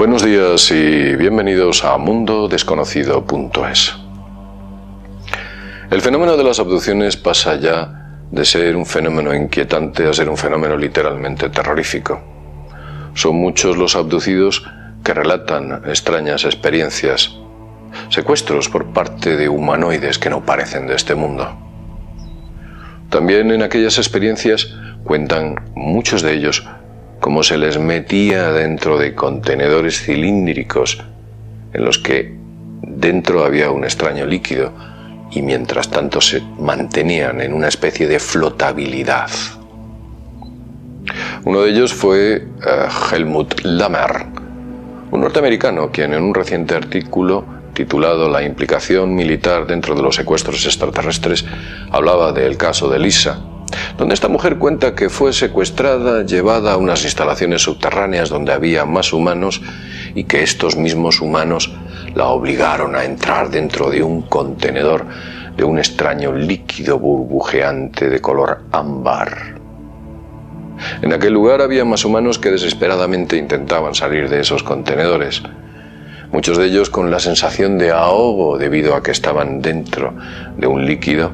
Buenos días y bienvenidos a mundodesconocido.es. El fenómeno de las abducciones pasa ya de ser un fenómeno inquietante a ser un fenómeno literalmente terrorífico. Son muchos los abducidos que relatan extrañas experiencias, secuestros por parte de humanoides que no parecen de este mundo. También en aquellas experiencias cuentan muchos de ellos cómo se les metía dentro de contenedores cilíndricos en los que dentro había un extraño líquido y mientras tanto se mantenían en una especie de flotabilidad. Uno de ellos fue Helmut Lammer, un norteamericano quien en un reciente artículo titulado La implicación militar dentro de los secuestros extraterrestres hablaba del caso de Lisa, donde esta mujer cuenta que fue secuestrada, llevada a unas instalaciones subterráneas donde había más humanos y que estos mismos humanos la obligaron a entrar dentro de un contenedor de un extraño líquido burbujeante de color ámbar. En aquel lugar había más humanos que desesperadamente intentaban salir de esos contenedores, muchos de ellos con la sensación de ahogo debido a que estaban dentro de un líquido.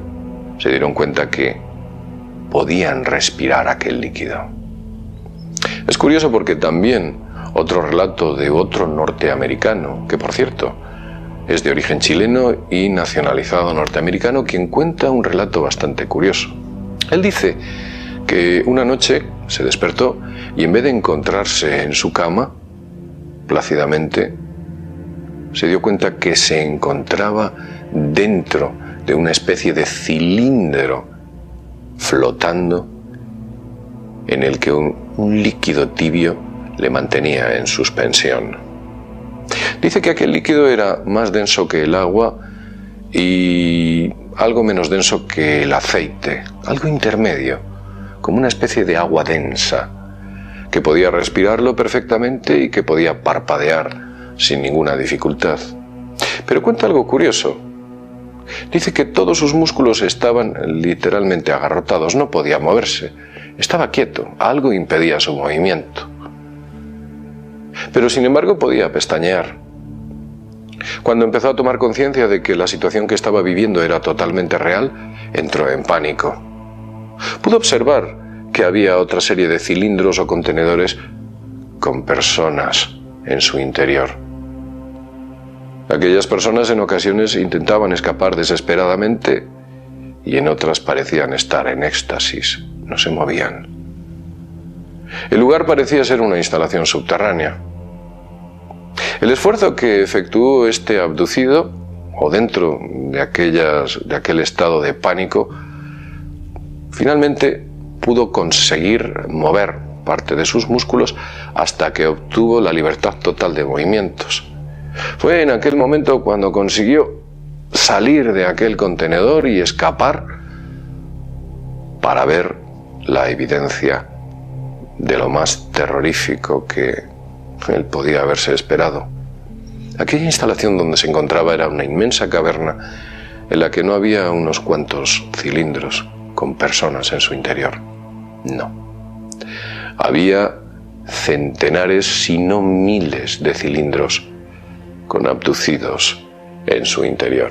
Se dieron cuenta que podían respirar aquel líquido. Es curioso porque también otro relato de otro norteamericano, que por cierto es de origen chileno y nacionalizado norteamericano, quien cuenta un relato bastante curioso. Él dice que una noche se despertó y en vez de encontrarse en su cama, plácidamente, se dio cuenta que se encontraba dentro de una especie de cilindro flotando en el que un líquido tibio le mantenía en suspensión. Dice que aquel líquido era más denso que el agua y algo menos denso que el aceite, algo intermedio, como una especie de agua densa, que podía respirarlo perfectamente y que podía parpadear sin ninguna dificultad. Pero cuenta algo curioso. Dice que todos sus músculos estaban literalmente agarrotados, no podía moverse, estaba quieto, algo impedía su movimiento. Pero sin embargo podía pestañear. Cuando empezó a tomar conciencia de que la situación que estaba viviendo era totalmente real, entró en pánico. Pudo observar que había otra serie de cilindros o contenedores con personas en su interior. Aquellas personas en ocasiones intentaban escapar desesperadamente y en otras parecían estar en éxtasis, no se movían. El lugar parecía ser una instalación subterránea. El esfuerzo que efectuó este abducido, o dentro de aquel estado de pánico, finalmente pudo conseguir mover parte de sus músculos hasta que obtuvo la libertad total de movimientos. Fue en aquel momento cuando consiguió salir de aquel contenedor y escapar para ver la evidencia de lo más terrorífico que él podía haberse esperado. Aquella instalación donde se encontraba era una inmensa caverna en la que no había unos cuantos cilindros con personas en su interior. No. Había centenares, si no miles, de cilindros con abducidos en su interior.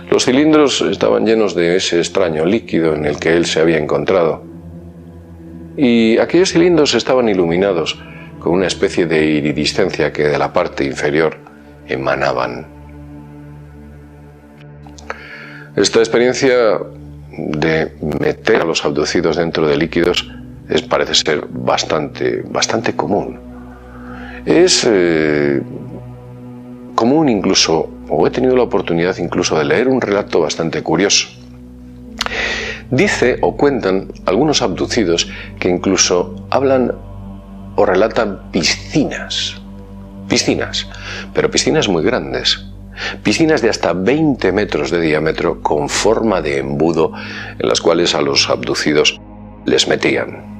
Los cilindros estaban llenos de ese extraño líquido en el que él se había encontrado. Y aquellos cilindros estaban iluminados con una especie de iridiscencia que de la parte inferior emanaban. Esta experiencia de meter a los abducidos dentro de líquidos parece ser bastante común. Es común incluso, o he tenido la oportunidad incluso de leer un relato bastante curioso. Dice o cuentan algunos abducidos que incluso hablan o relatan piscinas, pero piscinas muy grandes, piscinas de hasta 20 metros de diámetro con forma de embudo en las cuales a los abducidos les metían.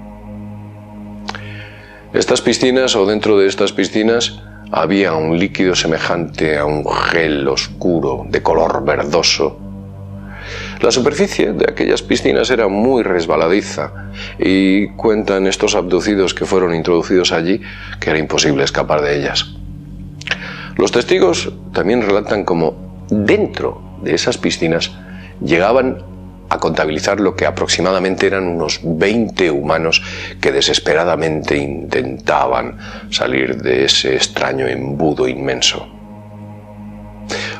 Estas piscinas o dentro de estas piscinas había un líquido semejante a un gel oscuro de color verdoso, La superficie de aquellas piscinas era muy resbaladiza y cuentan estos abducidos que fueron introducidos allí que era imposible escapar de ellas. Los testigos también relatan cómo dentro de esas piscinas llegaban a contabilizar lo que aproximadamente eran unos 20 humanos que desesperadamente intentaban salir de ese extraño embudo inmenso.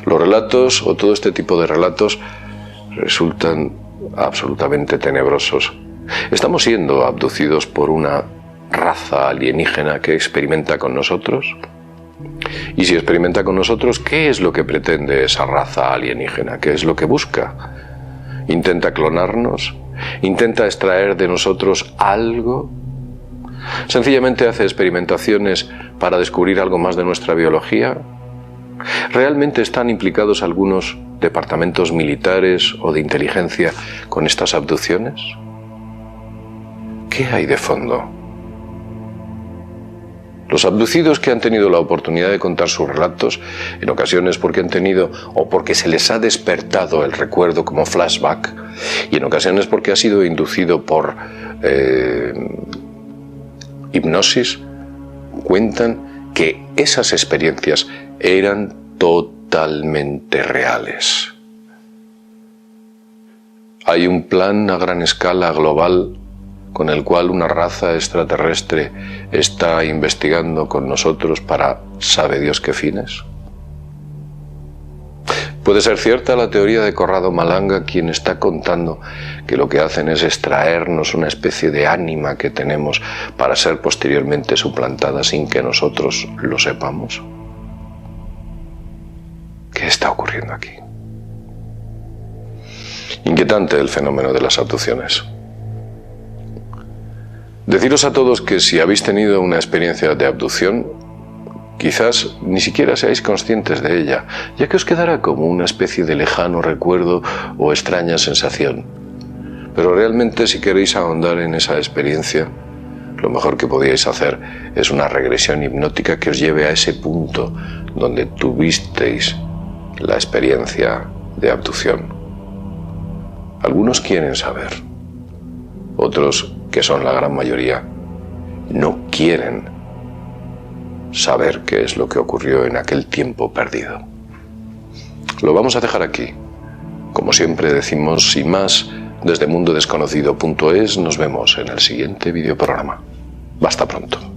Los relatos, o todo este tipo de relatos, resultan absolutamente tenebrosos. ¿Estamos siendo abducidos por una raza alienígena que experimenta con nosotros? Y si experimenta con nosotros, ¿qué es lo que pretende esa raza alienígena? ¿Qué es lo que busca? ¿Intenta clonarnos? ¿Intenta extraer de nosotros algo? ¿Sencillamente hace experimentaciones para descubrir algo más de nuestra biología? ¿Realmente están implicados algunos departamentos militares o de inteligencia con estas abducciones? ¿Qué hay de fondo? Los abducidos que han tenido la oportunidad de contar sus relatos, en ocasiones porque han tenido o porque se les ha despertado el recuerdo como flashback, y en ocasiones porque ha sido inducido por hipnosis, cuentan que esas experiencias eran totalmente reales. Hay un plan a gran escala global con el cual una raza extraterrestre está investigando con nosotros para sabe Dios qué fines. Puede ser cierta la teoría de Corrado Malanga, quien está contando que lo que hacen es extraernos una especie de ánima que tenemos para ser posteriormente suplantada sin que nosotros lo sepamos. ¿Qué está ocurriendo aquí? Inquietante el fenómeno de las abducciones. Deciros a todos que si habéis tenido una experiencia de abducción, quizás ni siquiera seáis conscientes de ella, ya que os quedará como una especie de lejano recuerdo o extraña sensación. Pero realmente, si queréis ahondar en esa experiencia, lo mejor que podíais hacer es una regresión hipnótica que os lleve a ese punto donde tuvisteis la experiencia de abducción. Algunos quieren saber, otros, que son la gran mayoría, no quieren saber qué es lo que ocurrió en aquel tiempo perdido. Lo vamos a dejar aquí. Como siempre decimos, sin más, desde mundodesconocido.es nos vemos en el siguiente videoprograma. Hasta pronto.